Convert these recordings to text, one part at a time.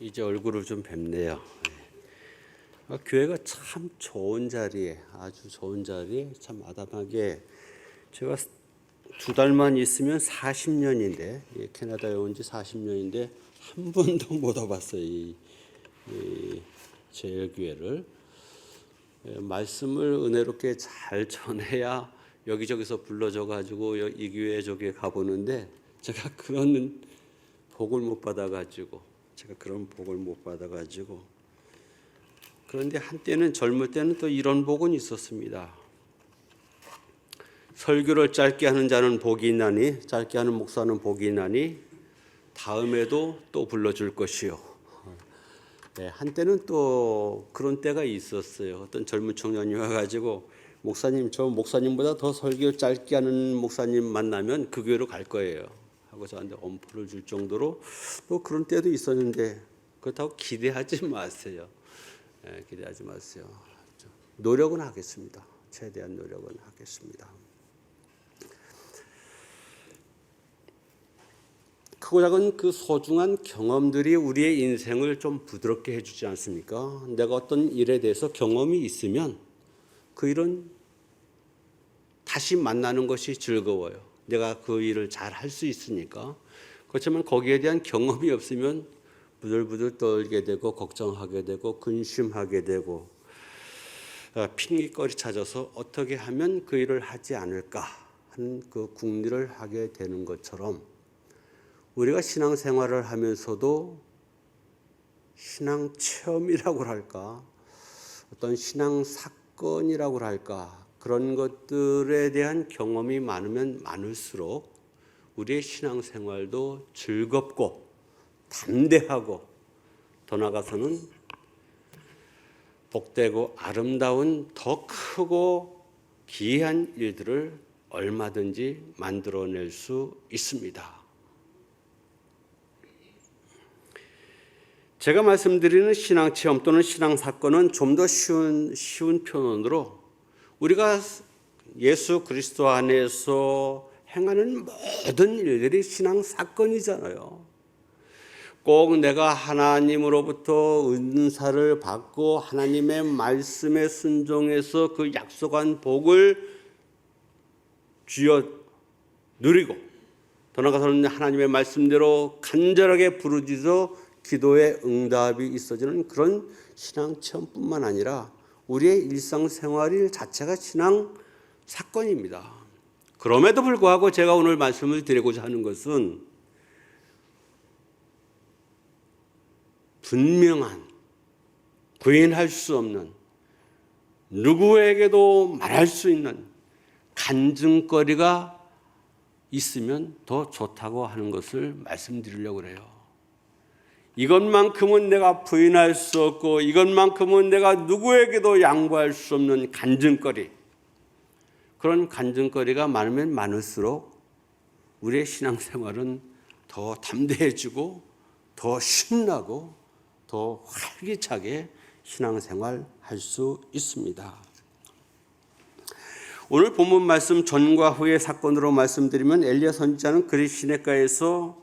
이제 얼굴을 좀 뵙네요. 교회가 참 좋은 자리에, 아주 좋은 자리에 참 아담하게 제가 2달만 있으면 40년인데 캐나다에 온 지 40년인데 한 번도 못 와봤어요. 이 제일교회를. 말씀을 은혜롭게 잘 전해야 여기저기서 불러줘 가지고 이 교회 저기에 가보는데 제가 그런 복을 못 받아가지고 그런데 한때는 젊을 때는 또 이런 복은 있었습니다. 설교를 짧게 하는 자는 복이 있나니, 짧게 하는 목사는 복이 있나니 다음에도 또 불러줄 것이요. 네, 한때는 또 그런 때가 있었어요. 어떤 젊은 청년이 와가지고 목사님, 저 목사님보다 더 설교 짧게 하는 목사님 만나면 그 교회로 갈 거예요 하고 저한테 엄포를 줄 정도로 또 그런 때도 있었는데 그렇다고 기대하지 마세요. 네, 기대하지 마세요. 노력은 하겠습니다. 최대한 노력은 하겠습니다. 크고 작은 그 소중한 경험들이 우리의 인생을 좀 부드럽게 해주지 않습니까? 내가 어떤 일에 대해서 경험이 있으면 그 일은 다시 만나는 것이 즐거워요. 내가 그 일을 잘 할 수 있으니까. 그렇지만 거기에 대한 경험이 없으면 부들부들 떨게 되고 걱정하게 되고 근심하게 되고 핑계거리 찾아서 어떻게 하면 그 일을 하지 않을까 하는 그 궁리를 하게 되는 것처럼 우리가 신앙생활을 하면서도 신앙 체험이라고 할까, 어떤 신앙 사건이라고 할까, 그런 것들에 대한 경험이 많으면 많을수록 우리의 신앙생활도 즐겁고 담대하고 더 나아가서는 복되고 아름다운 더 크고 기이한 일들을 얼마든지 만들어낼 수 있습니다. 제가 말씀드리는 신앙체험 또는 신앙사건은 좀 더 쉬운 표현으로 우리가 예수 그리스도 안에서 행하는 모든 일들이 신앙사건이잖아요. 꼭 내가 하나님으로부터 은사를 받고 하나님의 말씀에 순종해서 그 약속한 복을 쥐어 누리고 더 나아가서는 하나님의 말씀대로 간절하게 부르짖어 기도의 응답이 있어지는 그런 신앙 체험뿐만 아니라 우리의 일상생활 자체가 신앙 사건입니다. 그럼에도 불구하고 제가 오늘 말씀을 드리고자 하는 것은 분명한, 부인할 수 없는, 누구에게도 말할 수 있는 간증거리가 있으면 더 좋다고 하는 것을 말씀드리려고 해요. 이것만큼은 내가 부인할 수 없고 이것만큼은 내가 누구에게도 양보할 수 없는 간증거리, 그런 간증거리가 많으면 많을수록 우리의 신앙생활은 더 담대해지고 더 신나고 더 활기차게 신앙생활 할 수 있습니다. 오늘 본문 말씀 전과 후의 사건으로 말씀드리면 엘리야 선지자는 그릿 시내가에서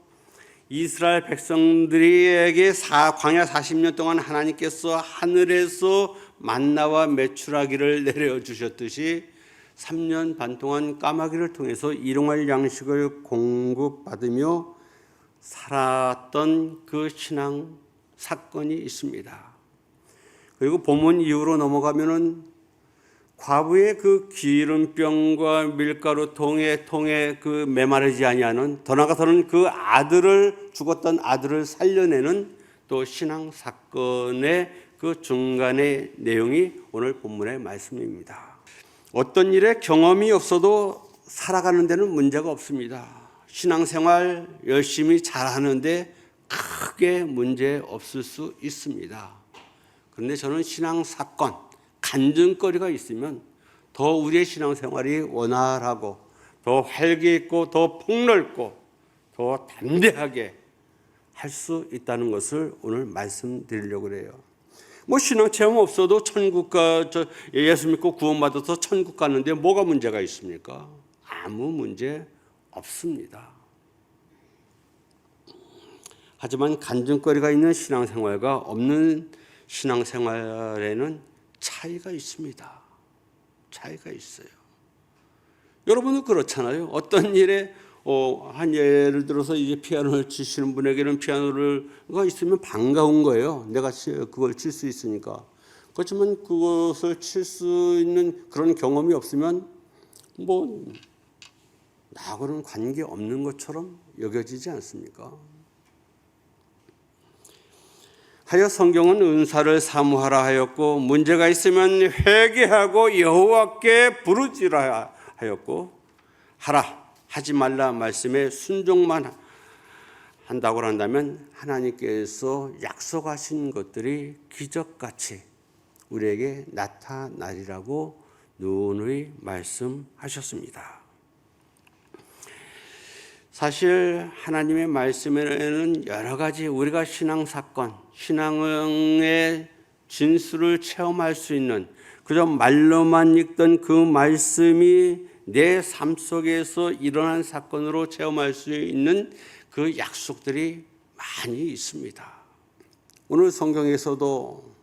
이스라엘 백성들에게 광야 40년 동안 하나님께서 하늘에서 만나와 메추라기를 내려주셨듯이 3년 반 동안 까마귀를 통해서 일용할 양식을 공급받으며 살았던 그 신앙 사건이 있습니다. 그리고 본문 이후로 넘어가면은 과부의 그 기름병과 밀가루 통에 그 메마르지 아니하는, 더 나아가서는 그 죽었던 아들을 살려내는 또 신앙 사건의 그 중간의 내용이 오늘 본문의 말씀입니다. 어떤 일에 경험이 없어도 살아가는 데는 문제가 없습니다. 신앙생활 열심히 잘하는데 크게 문제 없을 수 있습니다. 그런데 저는 신앙 사건, 간증거리가 있으면 더 우리의 신앙생활이 원활하고 더 활기있고 더 폭넓고 더 담대하게 할 수 있다는 것을 오늘 말씀드리려고 해요. 신앙 체험 없어도 예수 믿고 구원받아서 천국 가는데 뭐가 문제가 있습니까? 아무 문제 없습니다. 하지만 간증거리가 있는 신앙생활과 없는 신앙생활에는 차이가 있습니다. 차이가 있어요. 여러분은 그렇잖아요. 어떤 일에 한 예를 들어서 이제 피아노를 치시는 분에게는 피아노가 있으면 반가운 거예요. 내가 그걸 칠 수 있으니까. 그렇지만 그것을 칠 수 있는 그런 경험이 없으면 뭐 나하고는 관계 없는 것처럼 여겨지지 않습니까? 하여 성경은 은사를 사모하라 하였고 문제가 있으면 회개하고 여호와께 부르짖으라 하였고 하지 말라 말씀에 순종만 한다고 한다면 하나님께서 약속하신 것들이 기적같이 우리에게 나타나리라고 누누이 말씀하셨습니다. 사실 하나님의 말씀에는 여러 가지 우리가 신앙 사건, 신앙의 진수를 체험할 수 있는 그저 말로만 읽던 그 말씀이 내 삶 속에서 일어난 사건으로 체험할 수 있는 그 약속들이 많이 있습니다. 오늘 성경에서도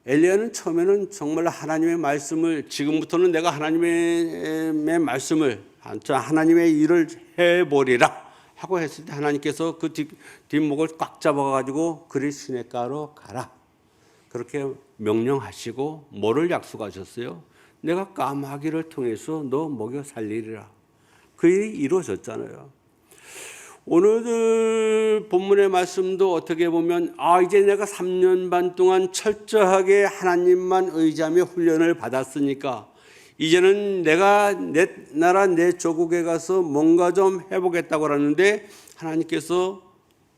엘리야는 처음에는 정말 하나님의 말씀을 지금부터는 내가 하나님의 말씀을 하나님의 일을 해보리라 하고 했을 때 하나님께서 그 뒷목을 꽉 잡아가지고 그리 시냇가로 가라 그렇게 명령하시고 뭐를 약속하셨어요? 내가 까마귀를 통해서 너 먹여 살리리라. 그 일이 이루어졌잖아요. 오늘 본문의 말씀도 어떻게 보면 이제 내가 3년 반 동안 철저하게 하나님만 의지하며 훈련을 받았으니까 이제는 내가 내 나라 내 조국에 가서 뭔가 좀 해보겠다고 하는데 하나님께서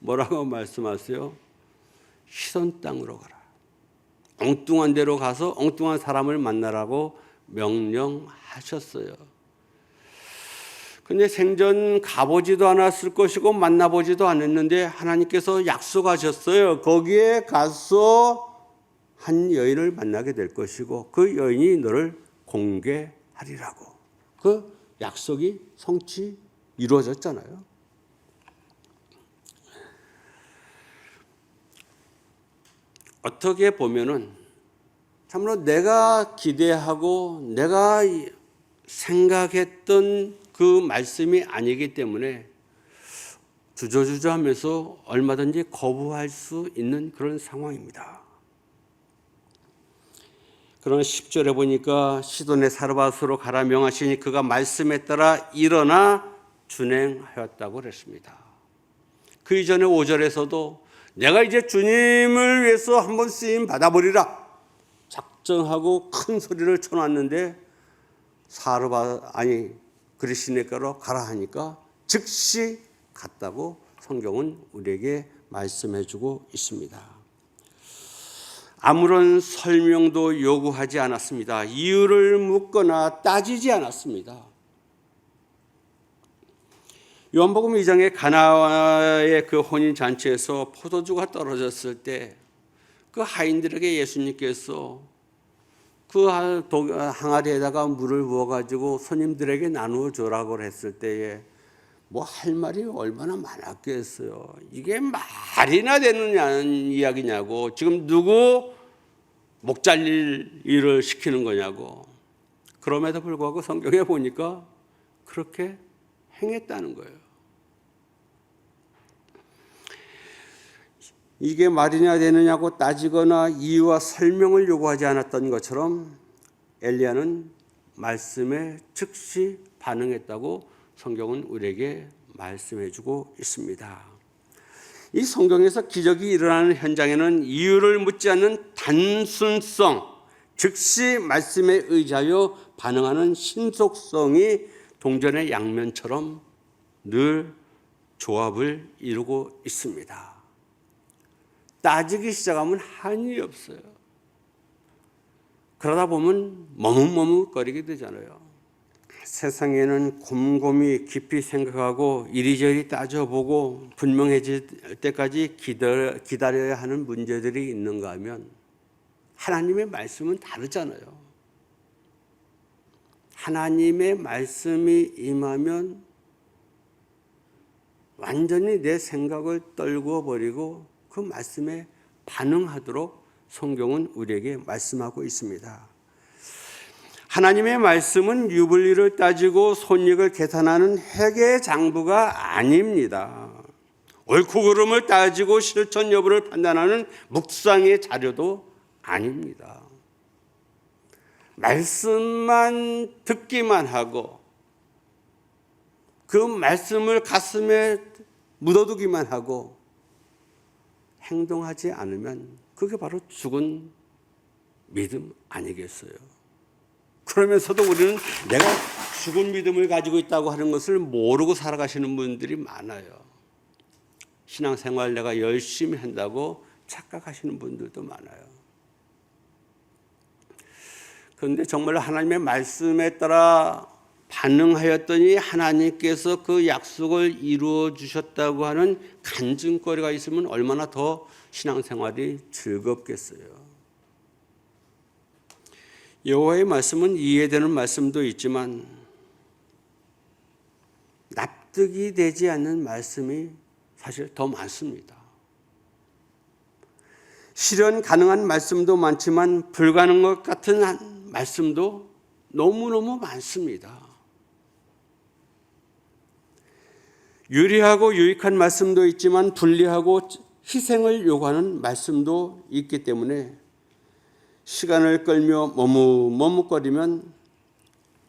뭐라고 말씀하세요? 시돈 땅으로 가라. 엉뚱한 데로 가서 엉뚱한 사람을 만나라고 명령하셨어요. 근데 생전 가보지도 않았을 것이고 만나보지도 않았는데 하나님께서 약속하셨어요. 거기에 가서 한 여인을 만나게 될 것이고 그 여인이 너를 공개하리라고. 그 약속이 성취 이루어졌잖아요. 어떻게 보면은 참으로 내가 기대하고 내가 생각했던 그 말씀이 아니기 때문에 주저주저하면서 얼마든지 거부할 수 있는 그런 상황입니다. 그러나 10절에 보니까 시돈의 사르밧으로 가라 명하시니 그가 말씀에 따라 일어나 준행하였다고 그랬습니다. 그 이전에 5절에서도 내가 이제 주님을 위해서 한번 쓰임 받아보리라 작정하고 큰 소리를 쳐놨는데 그리 시냇가로 가라 하니까 즉시 갔다고 성경은 우리에게 말씀해주고 있습니다. 아무런 설명도 요구하지 않았습니다. 이유를 묻거나 따지지 않았습니다. 요한복음 2장의 가나의 그 혼인 잔치에서 포도주가 떨어졌을 때 그 하인들에게 예수님께서 그 항아리에다가 물을 부어가지고 손님들에게 나누어 주라고 했을 때에 뭐 할 말이 얼마나 많았겠어요. 이게 말이나 되는 이야기냐고. 지금 누구 목 잘릴 일을 시키는 거냐고. 그럼에도 불구하고 성경에 보니까 그렇게 행했다는 거예요. 이게 말이냐 되느냐고 따지거나 이유와 설명을 요구하지 않았던 것처럼 엘리야는 말씀에 즉시 반응했다고 성경은 우리에게 말씀해주고 있습니다. 이 성경에서 기적이 일어나는 현장에는 이유를 묻지 않는 단순성, 즉시 말씀에 의지하여 반응하는 신속성이 동전의 양면처럼 늘 조합을 이루고 있습니다. 따지기 시작하면 한이 없어요. 그러다 보면 머뭇머뭇거리게 되잖아요. 세상에는 곰곰이 깊이 생각하고 이리저리 따져보고 분명해질 때까지 기다려야 하는 문제들이 있는가 하면 하나님의 말씀은 다르잖아요. 하나님의 말씀이 임하면 완전히 내 생각을 떨구어 버리고 그 말씀에 반응하도록 성경은 우리에게 말씀하고 있습니다. 하나님의 말씀은 유불리를 따지고 손익을 계산하는 회계 장부가 아닙니다. 옳고 그름을 따지고 실천 여부를 판단하는 묵상의 자료도 아닙니다. 말씀만 듣기만 하고 그 말씀을 가슴에 묻어두기만 하고 행동하지 않으면 그게 바로 죽은 믿음 아니겠어요? 그러면서도 우리는 내가 죽은 믿음을 가지고 있다고 하는 것을 모르고 살아가시는 분들이 많아요. 신앙생활 내가 열심히 한다고 착각하시는 분들도 많아요. 그런데 정말로 하나님의 말씀에 따라 반응하였더니 하나님께서 그 약속을 이루어 주셨다고 하는 간증거리가 있으면 얼마나 더 신앙생활이 즐겁겠어요. 여호와의 말씀은 이해되는 말씀도 있지만 납득이 되지 않는 말씀이 사실 더 많습니다. 실현 가능한 말씀도 많지만 불가능한 것 같은 말씀도 너무너무 많습니다. 유리하고 유익한 말씀도 있지만 불리하고 희생을 요구하는 말씀도 있기 때문에 시간을 끌며 머뭇거리면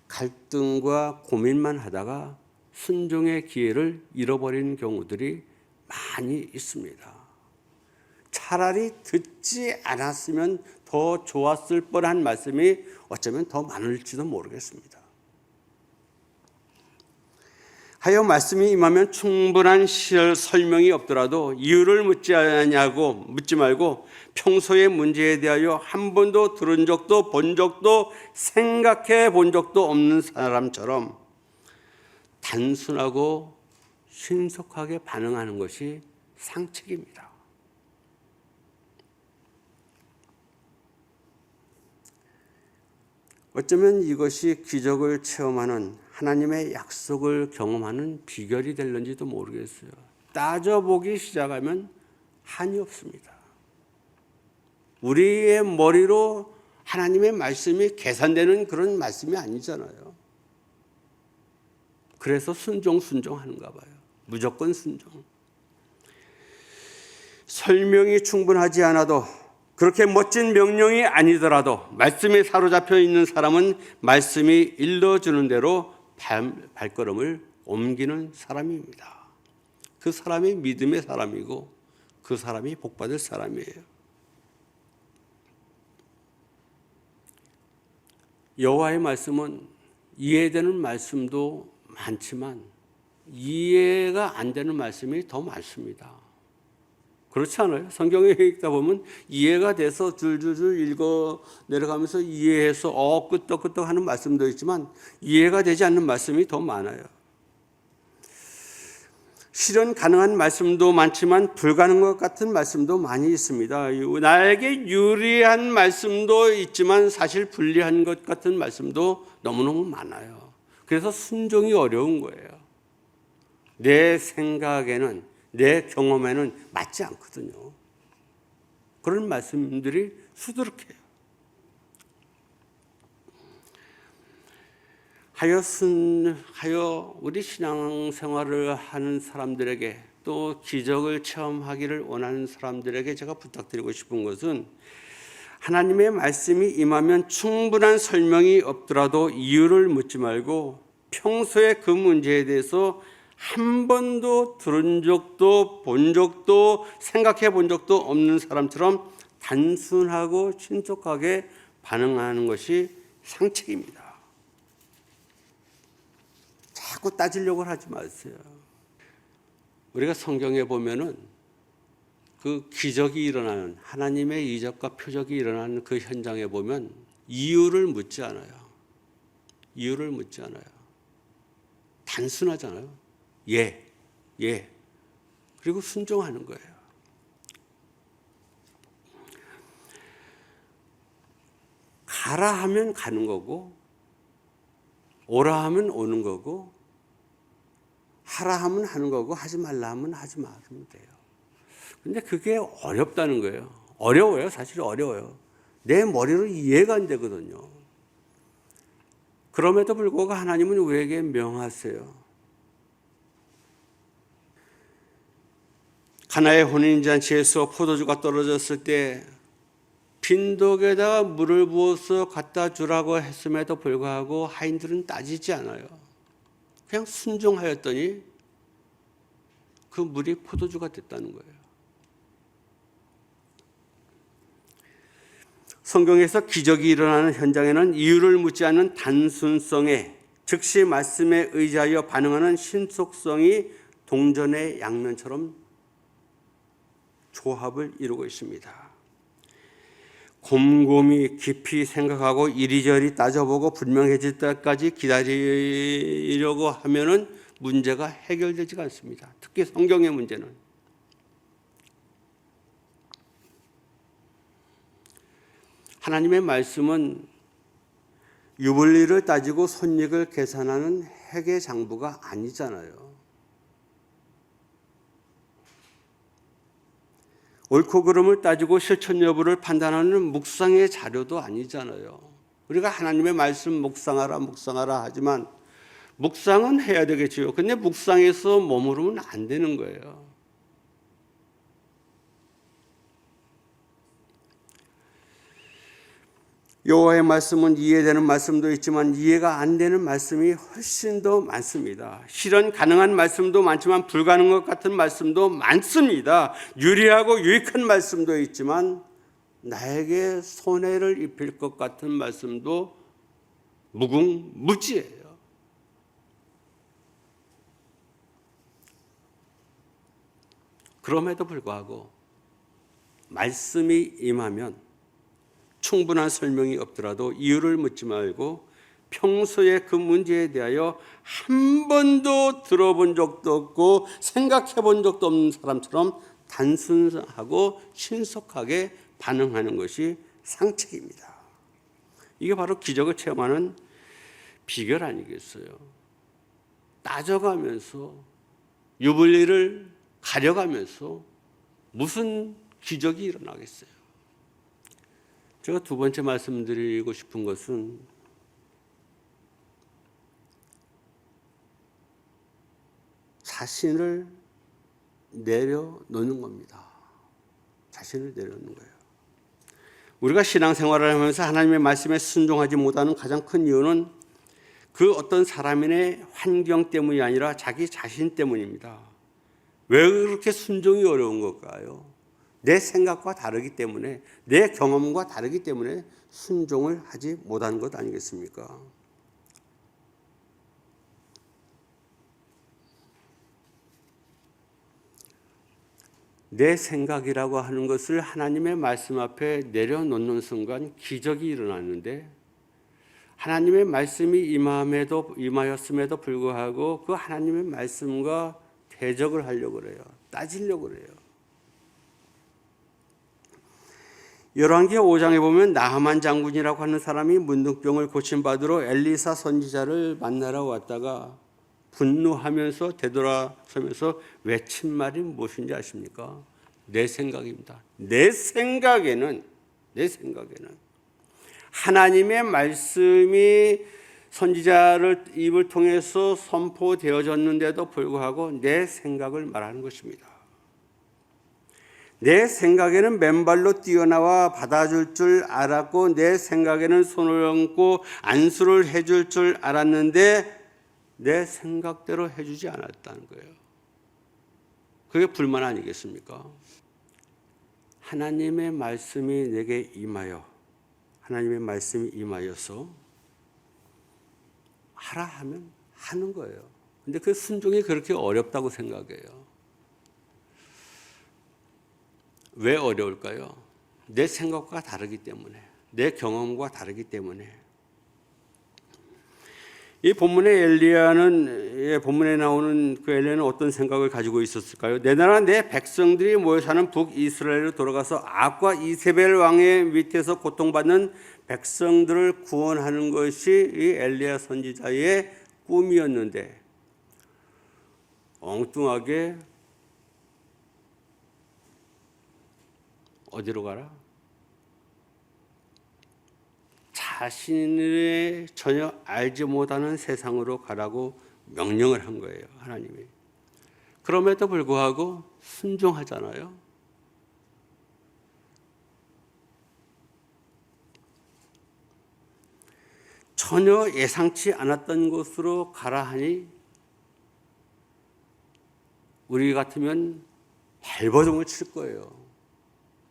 갈등과 고민만 하다가 순종의 기회를 잃어버리는 경우들이 많이 있습니다. 차라리 듣지 않았으면 더 좋았을 뻔한 말씀이 어쩌면 더 많을지도 모르겠습니다. 하여 말씀이 임하면 충분한 설명이 없더라도 이유를 묻지 말고 평소의 문제에 대하여 한 번도 들은 적도 본 적도 생각해 본 적도 없는 사람처럼 단순하고 신속하게 반응하는 것이 상책입니다. 어쩌면 이것이 기적을 체험하는 하나님의 약속을 경험하는 비결이 될는지도 모르겠어요. 따져보기 시작하면 한이 없습니다. 우리의 머리로 하나님의 말씀이 계산되는 그런 말씀이 아니잖아요. 그래서 순종하는가 봐요. 무조건 순종. 설명이 충분하지 않아도 그렇게 멋진 명령이 아니더라도 말씀에 사로잡혀 있는 사람은 말씀이 일러주는 대로 발걸음을 옮기는 사람입니다. 그 사람이 믿음의 사람이고 그 사람이 복받을 사람이에요. 여호와의 말씀은 이해되는 말씀도 많지만 이해가 안 되는 말씀이 더 많습니다. 그렇지 않아요? 성경에 읽다 보면 이해가 돼서 줄줄줄 읽어 내려가면서 이해해서 끄떡끄떡 하는 말씀도 있지만 이해가 되지 않는 말씀이 더 많아요. 실현 가능한 말씀도 많지만 불가능한 것 같은 말씀도 많이 있습니다. 나에게 유리한 말씀도 있지만 사실 불리한 것 같은 말씀도 너무너무 많아요. 그래서 순종이 어려운 거예요. 내 생각에는 내 경험에는 맞지 않거든요. 그런 말씀들이 수두룩해요. 하여 우리 신앙생활을 하는 사람들에게 또 기적을 체험하기를 원하는 사람들에게 제가 부탁드리고 싶은 것은 하나님의 말씀이 임하면 충분한 설명이 없더라도 이유를 묻지 말고 평소에 그 문제에 대해서 한 번도 들은 적도 본 적도 생각해 본 적도 없는 사람처럼 단순하고 신속하게 반응하는 것이 상책입니다. 자꾸 따지려고 하지 마세요. 우리가 성경에 보면은 그 기적이 일어나는 하나님의 이적과 표적이 일어나는 그 현장에 보면 이유를 묻지 않아요. 이유를 묻지 않아요. 단순하잖아요. 예. 그리고 순종하는 거예요. 가라 하면 가는 거고, 오라 하면 오는 거고, 하라 하면 하는 거고 하지 말라 하면 하지 말면 돼요. 근데 그게 어렵다는 거예요. 어려워요. 사실 어려워요. 내 머리로 이해가 안 되거든요. 그럼에도 불구하고 하나님은 우리에게 명하세요. 가나의 혼인잔치에서 포도주가 떨어졌을 때 빈독에다가 물을 부어서 갖다 주라고 했음에도 불구하고 하인들은 따지지 않아요. 그냥 순종하였더니 그 물이 포도주가 됐다는 거예요. 성경에서 기적이 일어나는 현장에는 이유를 묻지 않는 단순성에 즉시 말씀에 의지하여 반응하는 신속성이 동전의 양면처럼 조합을 이루고 있습니다. 곰곰이 깊이 생각하고 이리저리 따져보고 분명해질 때까지 기다리려고 하면은 문제가 해결되지가 않습니다. 특히 성경의 문제는. 하나님의 말씀은 유불리를 따지고 손익을 계산하는 회계 장부가 아니잖아요. 옳고 그름을 따지고 실천 여부를 판단하는 묵상의 자료도 아니잖아요. 우리가 하나님의 말씀 묵상하라 하지만 묵상은 해야 되겠지요. 근데 묵상에서 머무르면 안 되는 거예요. 여호와의 말씀은 이해되는 말씀도 있지만 이해가 안 되는 말씀이 훨씬 더 많습니다. 실현 가능한 말씀도 많지만 불가능한 것 같은 말씀도 많습니다. 유리하고 유익한 말씀도 있지만 나에게 손해를 입힐 것 같은 말씀도 무궁무진해요. 그럼에도 불구하고 말씀이 임하면 충분한 설명이 없더라도 이유를 묻지 말고 평소에 그 문제에 대하여 한 번도 들어본 적도 없고 생각해 본 적도 없는 사람처럼 단순하고 신속하게 반응하는 것이 상책입니다. 이게 바로 기적을 체험하는 비결 아니겠어요? 따져가면서 유불리를 가려가면서 무슨 기적이 일어나겠어요? 제가 두 번째 말씀드리고 싶은 것은 자신을 내려놓는 겁니다. 자신을 내려놓는 거예요. 우리가 신앙생활을 하면서 하나님의 말씀에 순종하지 못하는 가장 큰 이유는 그 어떤 사람의 환경 때문이 아니라 자기 자신 때문입니다. 왜 그렇게 순종이 어려운 걸까요? 내 생각과 다르기 때문에, 내 경험과 다르기 때문에 순종을 하지 못하는 것 아니겠습니까? 내 생각이라고 하는 것을 하나님의 말씀 앞에 내려놓는 순간 기적이 일어났는데 하나님의 말씀이 임하였음에도 불구하고 그 하나님의 말씀과 대적을 하려고 그래요. 따지려고 그래요. 열왕기 5장에 보면 나하만 장군이라고 하는 사람이 문둥병을 고침받으러 엘리사 선지자를 만나러 왔다가 분노하면서 되돌아서면서 외친 말이 무엇인지 아십니까? 내 생각입니다. 내 생각에는 하나님의 말씀이 선지자를 입을 통해서 선포되어졌는데도 불구하고 내 생각을 말하는 것입니다. 내 생각에는 맨발로 뛰어나와 받아줄 줄 알았고 내 생각에는 손을 얹고 안수를 해줄 줄 알았는데 내 생각대로 해주지 않았다는 거예요. 그게 불만 아니겠습니까? 하나님의 말씀이 내게 임하여 하나님의 말씀이 임하여서 하라 하면 하는 거예요. 근데 그 순종이 그렇게 어렵다고 생각해요. 왜 어려울까요? 내 생각과 다르기 때문에, 내 경험과 다르기 때문에. 이 본문의 본문에 나오는 그 엘리야는 어떤 생각을 가지고 있었을까요? 내 나라 내 백성들이 모여 사는 북이스라엘로 돌아가서 악과 이세벨 왕의 밑에서 고통받는 백성들을 구원하는 것이 이 엘리야 선지자의 꿈이었는데 엉뚱하게 어디로 가라? 자신의 전혀 알지 못하는 세상으로 가라고 명령을 한 거예요, 하나님이. 그럼에도 불구하고 순종하잖아요. 전혀 예상치 않았던 곳으로 가라 하니 우리 같으면 발버둥을 칠 거예요.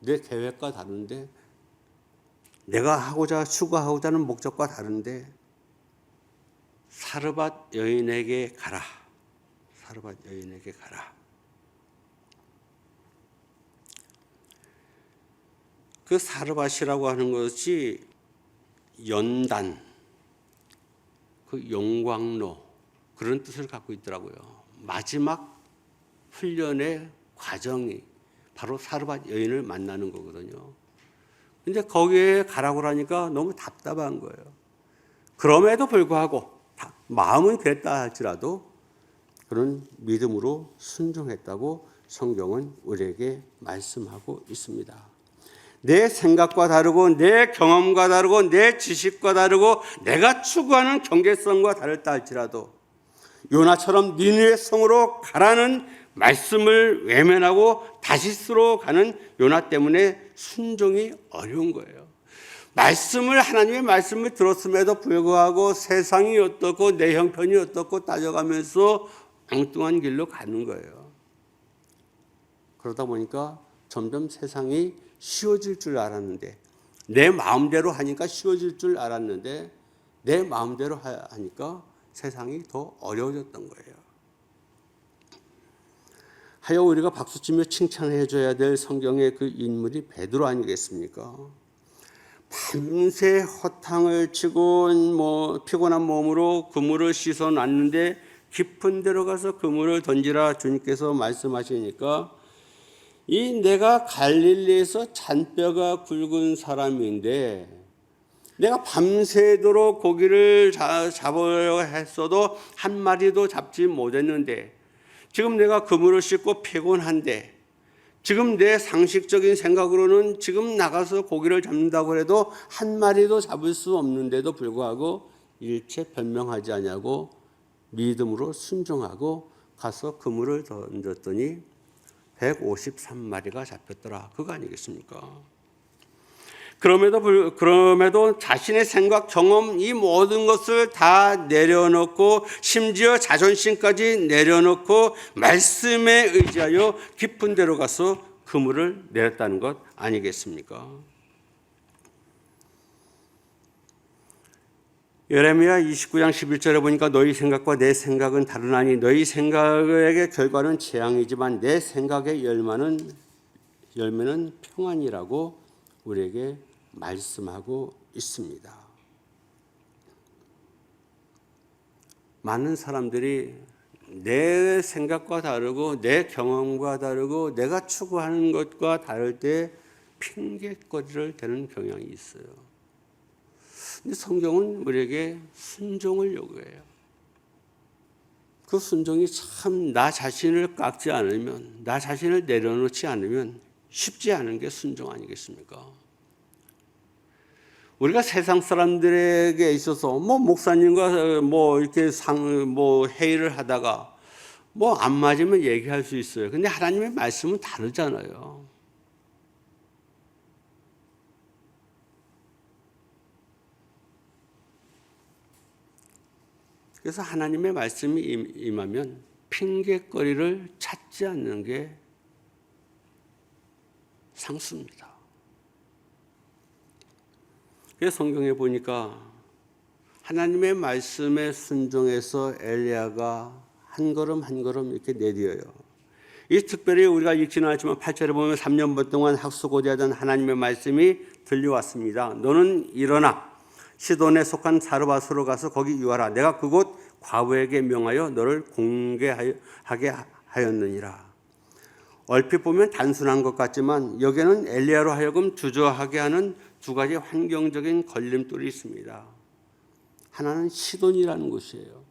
내 계획과 다른데, 내가 추구하고자 하는 목적과 다른데, 사르밧 여인에게 가라. 사르밧 여인에게 가라. 그 사르밧이라고 하는 것이 연단, 그 용광로, 그런 뜻을 갖고 있더라고요. 마지막 훈련의 과정이 바로 사르밧 여인을 만나는 거거든요. 근데 거기에 가라고 하니까 너무 답답한 거예요. 그럼에도 불구하고 마음은 그랬다 할지라도 그런 믿음으로 순종했다고 성경은 우리에게 말씀하고 있습니다. 내 생각과 다르고 내 경험과 다르고 내 지식과 다르고 내가 추구하는 경계성과 다르다 할지라도 요나처럼 니느웨 성으로 가라는 말씀을 외면하고 다시스로 가는 요나 때문에 순종이 어려운 거예요. 하나님의 말씀을 들었음에도 불구하고 세상이 어떻고 내 형편이 어떻고 따져가면서 엉뚱한 길로 가는 거예요. 그러다 보니까 점점 세상이 쉬워질 줄 알았는데, 내 마음대로 하니까 쉬워질 줄 알았는데 내 마음대로 하니까 세상이 더 어려워졌던 거예요. 하여 우리가 박수치며 칭찬해 줘야 될 성경의 그 인물이 베드로 아니겠습니까? 밤새 허탕을 치고 피곤한 몸으로 그물을 씻어 놨는데 깊은 데로 가서 그물을 던지라 주님께서 말씀하시니까 내가 갈릴리에서 잔뼈가 굵은 사람인데 내가 밤새도록 고기를 잡으려 했어도 한 마리도 잡지 못했는데 지금 내가 그물을 씻고 피곤한데 지금 내 상식적인 생각으로는 지금 나가서 고기를 잡는다고 해도 한 마리도 잡을 수 없는데도 불구하고 일체 변명하지 않냐고 믿음으로 순종하고 가서 그물을 던졌더니 153마리가 잡혔더라. 그거 아니겠습니까? 그럼에도 자신의 생각, 경험, 이 모든 것을 다 내려놓고 심지어 자존심까지 내려놓고 말씀에 의지하여 깊은 데로 가서 그물을 내렸다는 것 아니겠습니까? 예레미야 29장 11절에 보니까 너희 생각과 내 생각은 다르나니 너희 생각의 결과는 재앙이지만 내 생각의 열매는 평안이라고 우리에게 말씀하고 있습니다. 많은 사람들이 내 생각과 다르고 내 경험과 다르고 내가 추구하는 것과 다를 때 핑계거리를 대는 경향이 있어요. 근데 성경은 우리에게 순종을 요구해요. 그 순종이 참 나 자신을 깎지 않으면, 나 자신을 내려놓지 않으면 쉽지 않은 게 순종 아니겠습니까? 우리가 세상 사람들에게 있어서 목사님과 이렇게 회의를 하다가 안 맞으면 얘기할 수 있어요. 근데 하나님의 말씀은 다르잖아요. 그래서 하나님의 말씀이 임하면 핑계거리를 찾지 않는 게 상수입니다. 그래서 성경에 보니까 하나님의 말씀에 순종해서 엘리야가 한 걸음 한 걸음 이렇게 내디뎌요. 이 특별히 우리가 읽지는 않지만 8절에 보면 3년 동안 학수고대하던 하나님의 말씀이 들려왔습니다. 너는 일어나 시돈에 속한 사르밧으로 가서 거기 유하라. 내가 그곳 과부에게 명하여 너를 공개하게 하였느니라. 얼핏 보면 단순한 것 같지만 여기에는 엘리야로 하여금 주저하게 하는 두 가지 환경적인 걸림돌이 있습니다. 하나는 시돈이라는 곳이에요.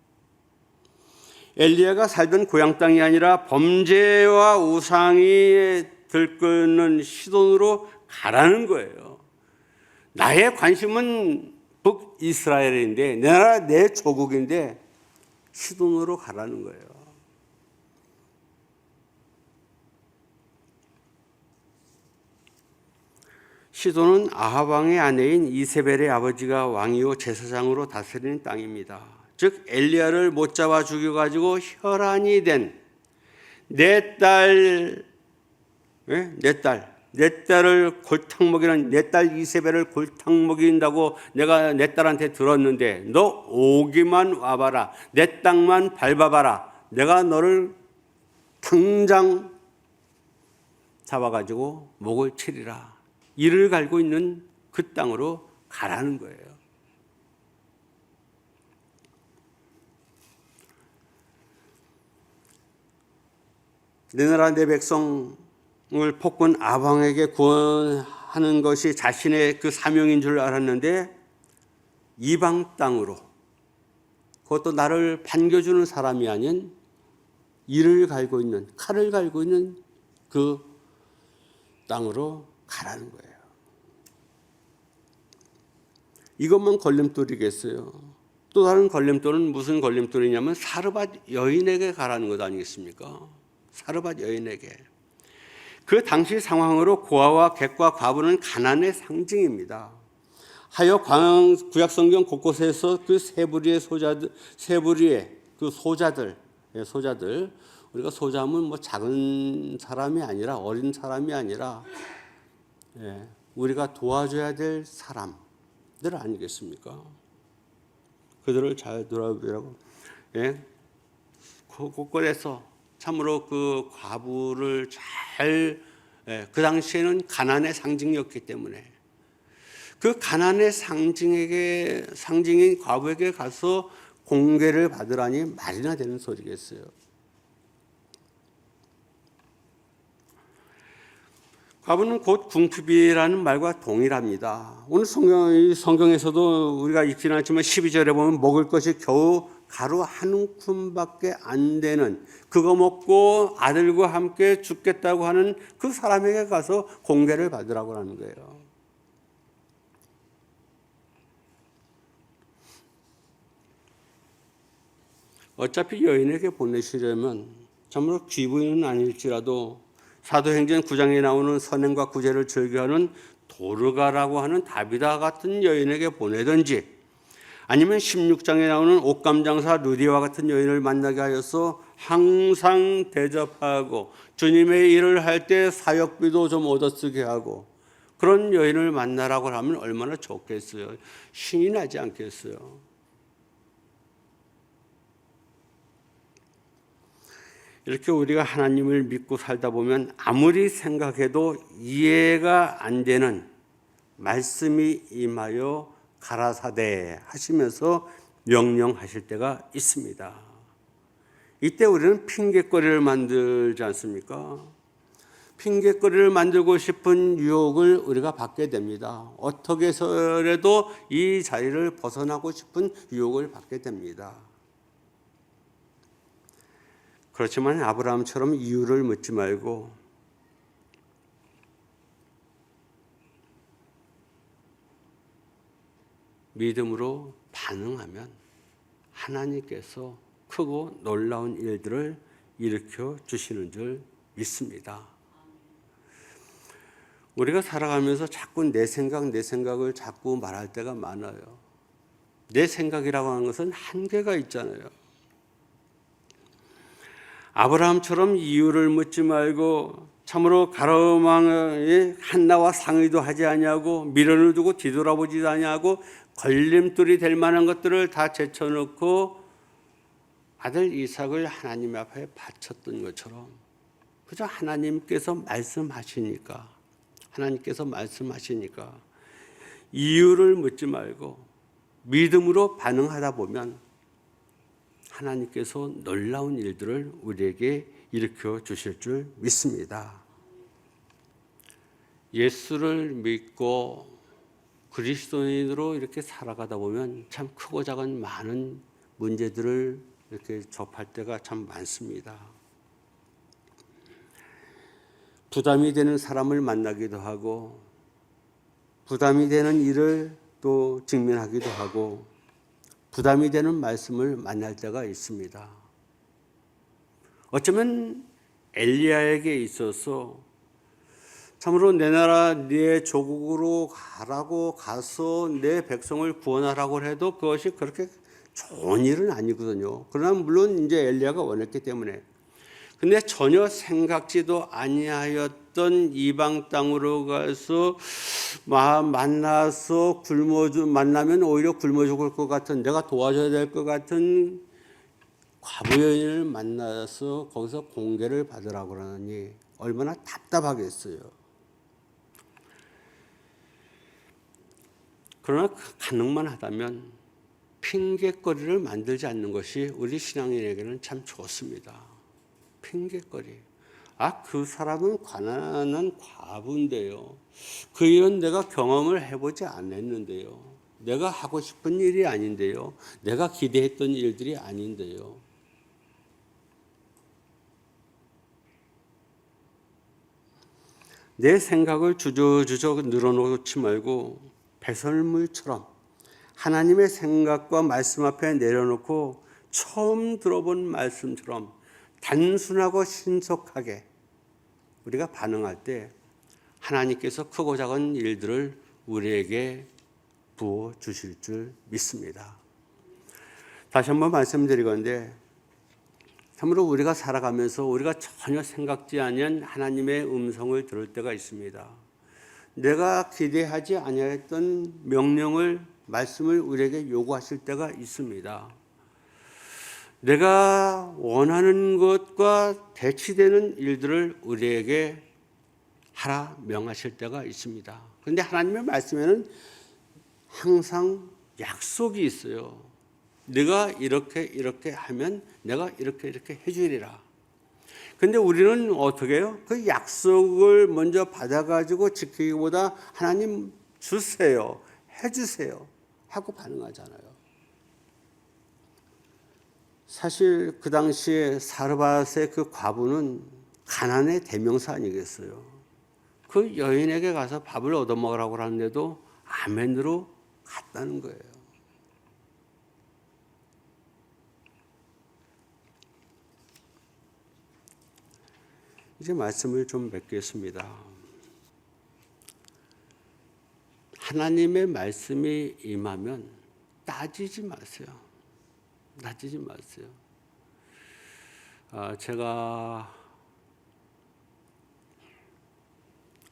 엘리야가 살던 고향 땅이 아니라 범죄와 우상이 들끓는 시돈으로 가라는 거예요. 나의 관심은 북이스라엘인데 내 나라 내 조국인데 시돈으로 가라는 거예요. 시돈은 아합 왕의 아내인 이세벨의 아버지가 왕이요 제사장으로 다스리는 땅입니다. 즉 엘리야를 못 잡아 죽여가지고 혈안이 된 내 딸을 골탕 먹이는 내 딸 이세벨을 골탕 먹인다고 내가 내 딸한테 들었는데 너 오기만 와봐라. 내 땅만 밟아봐라. 내가 너를 당장 잡아가지고 목을 치리라. 이를 갈고 있는 그 땅으로 가라는 거예요. 내 나라 내 백성을 폭군 아방에게 구원하는 것이 자신의 그 사명인 줄 알았는데 이방 땅으로, 그것도 나를 반겨주는 사람이 아닌 이를 갈고 있는, 칼을 갈고 있는 그 땅으로 가라는 거예요. 이것만 걸림돌이겠어요. 또 다른 걸림돌은 무슨 걸림돌이냐면 사르밧 여인에게 가라는 것 아니겠습니까? 사르밧 여인에게. 그 당시 상황으로 고아와 객과 과부는 가난의 상징입니다. 하여 구약성경 곳곳에서 그 세 부리의 소자들, 우리가 소자면 뭐 작은 사람이 아니라 어린 사람이 아니라 우리가 도와줘야 될 사람들 아니겠습니까? 그들을 잘 돌아보라고. 곳곳에서 참으로 그 과부를 그 당시에는 가난의 상징이었기 때문에 그 가난의 상징인 과부에게 가서 공개를 받으라니 말이나 되는 소리겠어요. 과부는 곧 궁핍이라는 말과 동일합니다. 오늘 성경에서도 우리가 읽지는 않지만 12절에 보면 먹을 것이 겨우 가루 한 움큼밖에 안 되는, 그거 먹고 아들과 함께 죽겠다고 하는 그 사람에게 가서 공개를 받으라고 하는 거예요. 어차피 여인에게 보내시려면 참으로 귀부인은 아닐지라도 사도행전 9장에 나오는 선행과 구제를 즐겨하는 도르가라고 하는 다비다 같은 여인에게 보내든지, 아니면 16장에 나오는 옷감장사 루디와 같은 여인을 만나게 하여서 항상 대접하고 주님의 일을 할 때 사역비도 좀 얻어쓰게 하고 그런 여인을 만나라고 하면 얼마나 좋겠어요. 신이 나지 않겠어요. 이렇게 우리가 하나님을 믿고 살다 보면 아무리 생각해도 이해가 안 되는 말씀이 임하여 가라사대 하시면서 명령하실 때가 있습니다. 이때 우리는 핑계거리를 만들지 않습니까? 핑계거리를 만들고 싶은 유혹을 우리가 받게 됩니다. 어떻게 해서라도 이 자리를 벗어나고 싶은 유혹을 받게 됩니다. 그렇지만 아브라함처럼 이유를 묻지 말고 믿음으로 반응하면 하나님께서 크고 놀라운 일들을 일으켜 주시는 줄 믿습니다. 우리가 살아가면서 자꾸 내 생각을 자꾸 말할 때가 많아요. 내 생각이라고 하는 것은 한계가 있잖아요. 아브라함처럼 이유를 묻지 말고 참으로 가로망에 한나와 상의도 하지 아니하고 미련을 두고 뒤돌아보지도 아니하고 걸림돌이 될 만한 것들을 다 제쳐놓고 아들 이삭을 하나님 앞에 바쳤던 것처럼 그저 하나님께서 말씀하시니까 이유를 묻지 말고 믿음으로 반응하다 보면 하나님께서 놀라운 일들을 우리에게 일으켜 주실 줄 믿습니다. 예수를 믿고 그리스도인으로 이렇게 살아가다 보면 참 크고 작은 많은 문제들을 이렇게 접할 때가 참 많습니다. 부담이 되는 사람을 만나기도 하고 부담이 되는 일을 또 직면하기도 하고 부담이 되는 말씀을 만날 때가 있습니다. 어쩌면 엘리야에게 있어서 참으로 내 나라 네 조국으로 가라고 가서 내 백성을 구원하라고 해도 그것이 그렇게 좋은 일은 아니거든요. 그러나 물론 이제 엘리야가 원했기 때문에. 근데 전혀 생각지도 아니하였던 이방 땅으로 가서 만나서 만나면 오히려 굶어 죽을 것 같은, 내가 도와줘야 될 것 같은 과부 여인을 만나서 거기서 공개를 받으라고 그러니 얼마나 답답하겠어요. 그러나 가능만 하다면 핑계거리를 만들지 않는 것이 우리 신앙인에게는 참 좋습니다. 핑계거리. 그 사람은 가난한 과부인데요. 그 일은 내가 경험을 해보지 않았는데요. 내가 하고 싶은 일이 아닌데요. 내가 기대했던 일들이 아닌데요. 내 생각을 주저주저 늘어놓지 말고 배설물처럼 하나님의 생각과 말씀 앞에 내려놓고 처음 들어본 말씀처럼 단순하고 신속하게 우리가 반응할 때 하나님께서 크고 작은 일들을 우리에게 부어 주실 줄 믿습니다. 다시 한번 말씀드리건대 참으로 우리가 살아가면서 우리가 전혀 생각지 않은 하나님의 음성을 들을 때가 있습니다. 내가 기대하지 아니했던 명령을 말씀을 우리에게 요구하실 때가 있습니다. 내가 원하는 것과 대치되는 일들을 우리에게 하라 명하실 때가 있습니다. 그런데 하나님의 말씀에는 항상 약속이 있어요. 내가 이렇게 하면 내가 이렇게 해주리라. 그런데 우리는 어떻게 해요? 그 약속을 먼저 받아가지고 지키기보다 하나님 주세요, 해주세요 하고 반응하잖아요. 사실 그 당시에 사르밧의 그 과부는 가난의 대명사 아니겠어요? 그 여인에게 가서 밥을 얻어먹으라고 하는데도 아멘으로 갔다는 거예요. 이제 말씀을 좀 맺겠습니다. 하나님의 말씀이 임하면 따지지 마세요. 따지지 마세요. 제가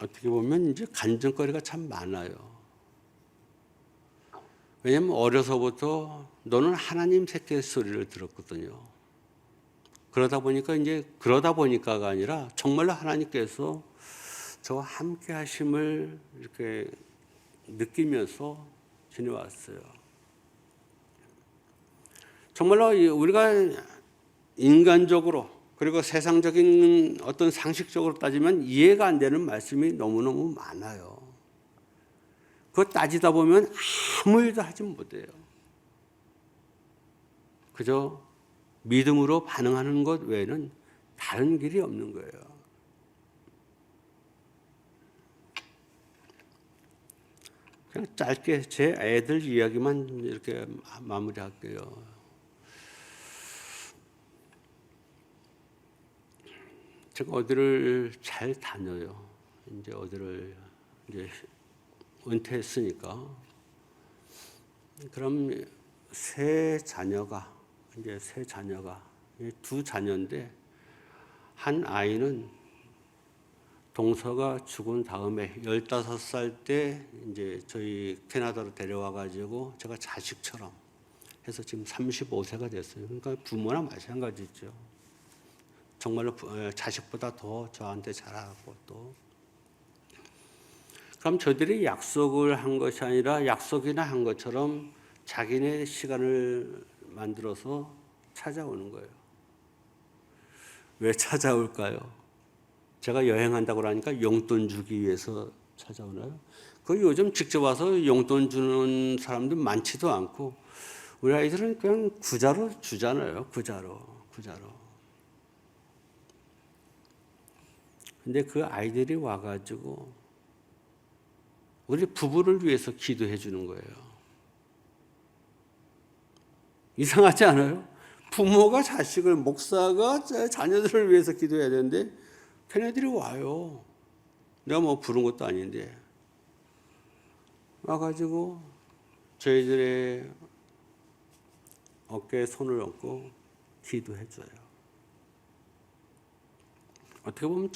어떻게 보면 이제 간증거리가 참 많아요. 왜냐하면 어려서부터 너는 하나님 새끼의 소리를 들었거든요. 그러다 보니까가 아니라 정말로 하나님께서 저와 함께 하심을 이렇게 느끼면서 지내왔어요. 정말로 우리가 인간적으로 그리고 세상적인 어떤 상식적으로 따지면 이해가 안 되는 말씀이 너무너무 많아요. 그거 따지다 보면 아무 일도 하지 못해요. 그저 믿음으로 반응하는 것 외에는 다른 길이 없는 거예요. 그냥 짧게 제 애들 이야기만 이렇게 마무리할게요. 제가 어디를 잘 다녀요. 이제 어디를 이제 은퇴했으니까. 그럼 세 자녀가 두 자녀인데 한 아이는 동서가 죽은 다음에 15살 때 이제 저희 캐나다로 데려와 가지고 제가 자식처럼 해서 지금 35세가 됐어요. 그러니까 부모나 마찬가지죠. 정말로 자식보다 더 저한테 잘하고 또. 그럼 저들이 약속을 한 것이 아니라 약속이나 한 것처럼 자기네 시간을 만들어서 찾아오는 거예요. 왜 찾아올까요? 제가 여행한다고 그러니까 용돈 주기 위해서 찾아오나요? 그 요즘 직접 와서 용돈 주는 사람들 많지도 않고 우리 아이들은 그냥 구자로 주잖아요. 구자로. 근데 그 아이들이 와가지고 우리 부부를 위해서 기도해 주는 거예요. 이상하지 않아요? 부모가 자식을, 목사가 자녀들을 위해서 기도해야 되는데 걔네들이 와요. 내가 뭐 부른 것도 아닌데 와가지고 저희들의 어깨에 손을 얹고 기도해 줘요. 어떻게 보면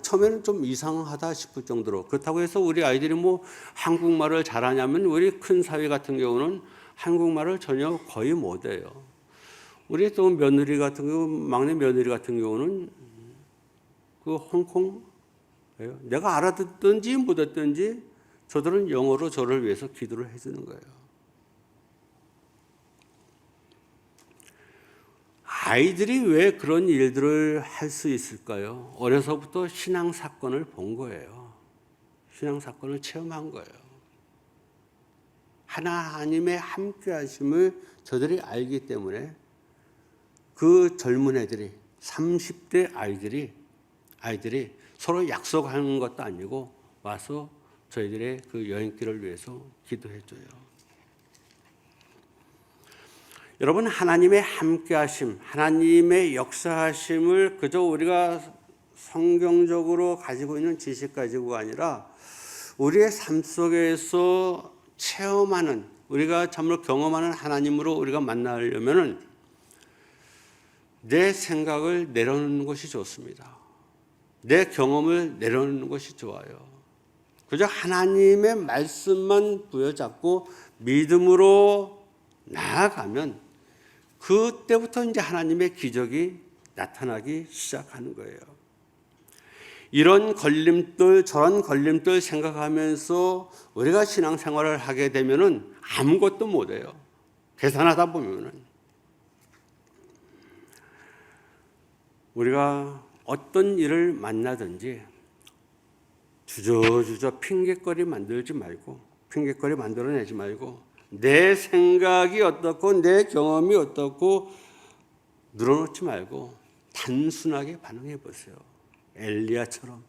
처음에는 좀 이상하다 싶을 정도로. 그렇다고 해서 우리 아이들이 뭐 한국말을 잘하냐면 우리 큰 사위 같은 경우는 한국말을 전혀 거의 못해요. 우리 또 며느리 같은 경우, 막내 며느리 같은 경우는 그 홍콩, 내가 알아듣든지 못듣든지 저들은 영어로 저를 위해서 기도를 해주는 거예요. 아이들이 왜 그런 일들을 할 수 있을까요? 어려서부터 신앙 사건을 본 거예요. 신앙 사건을 체험한 거예요. 하나님의 함께 하심을 저들이 알기 때문에 그 젊은 애들이 30대 아이들이 서로 약속하는 것도 아니고 와서 저희들의 그 여행길을 위해서 기도해 줘요. 여러분, 하나님의 함께하심, 하나님의 역사하심을 그저 우리가 성경적으로 가지고 있는 지식 가지고가 아니라 우리의 삶 속에서 체험하는, 우리가 참으로 경험하는 하나님으로 우리가 만나려면은 내 생각을 내려놓는 것이 좋습니다. 내 경험을 내려놓는 것이 좋아요. 그저 하나님의 말씀만 부여잡고 믿음으로 나아가면 그때부터 이제 하나님의 기적이 나타나기 시작하는 거예요. 이런 걸림돌 저런 걸림돌 생각하면서 우리가 신앙생활을 하게 되면은 아무것도 못해요. 계산하다 보면은 우리가 어떤 일을 만나든지 주저주저 핑계거리 만들어내지 말고 내 생각이 어떻고 내 경험이 어떻고 늘어놓지 말고 단순하게 반응해 보세요. 엘리야처럼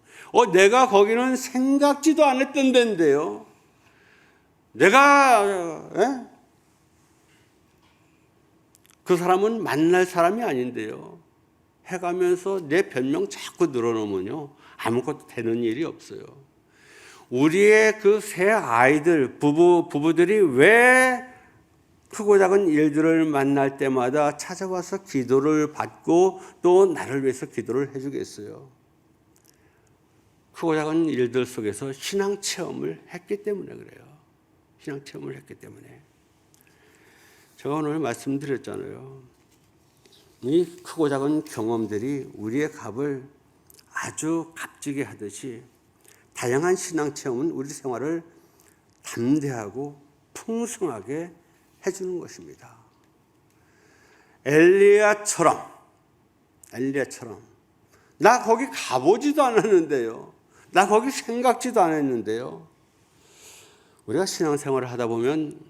내가 거기는 생각지도 않았던 데인데요. 내가 그 사람은 만날 사람이 아닌데요. 해가면서 내 변명 자꾸 늘어놓으면요 아무것도 되는 일이 없어요. 우리의 그 세 아이들, 부부들이 왜 크고 작은 일들을 만날 때마다 찾아와서 기도를 받고 또 나를 위해서 기도를 해주겠어요? 크고 작은 일들 속에서 신앙 체험을 했기 때문에 그래요. 신앙 체험을 했기 때문에. 제가 오늘 말씀드렸잖아요. 이 크고 작은 경험들이 우리의 값을 아주 값지게 하듯이 다양한 신앙 체험은 우리 생활을 담대하고 풍성하게 해주는 것입니다. 엘리야처럼 나 거기 가보지도 않았는데요. 나 거기 생각지도 않았는데요. 우리가 신앙생활을 하다 보면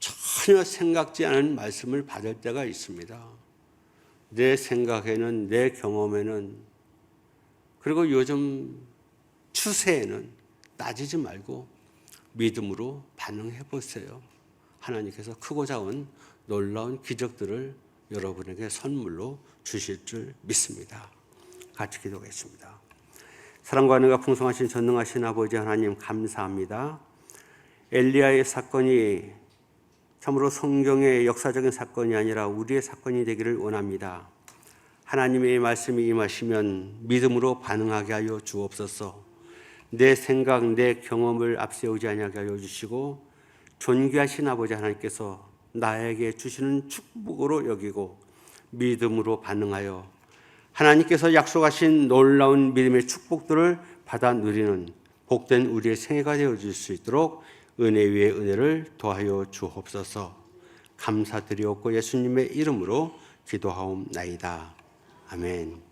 전혀 생각지 않은 말씀을 받을 때가 있습니다. 내 생각에는, 내 경험에는, 그리고 요즘 추세에는 따지지 말고 믿음으로 반응해 보세요. 하나님께서 크고 작은 놀라운 기적들을 여러분에게 선물로 주실 줄 믿습니다. 같이 기도하겠습니다. 사랑과 은혜가 풍성하신 전능하신 아버지 하나님 감사합니다. 엘리야의 사건이 참으로 성경의 역사적인 사건이 아니라 우리의 사건이 되기를 원합니다. 하나님의 말씀이 임하시면 믿음으로 반응하게 하여 주옵소서. 내 생각, 내 경험을 앞세우지 아니하게 하여 주시고 존귀하신 아버지 하나님께서 나에게 주시는 축복으로 여기고 믿음으로 반응하여 하나님께서 약속하신 놀라운 믿음의 축복들을 받아 누리는 복된 우리의 생애가 되어줄 수 있도록 은혜 위에 은혜를 더하여 주옵소서. 감사드리옵고 예수님의 이름으로 기도하옵나이다. 아멘.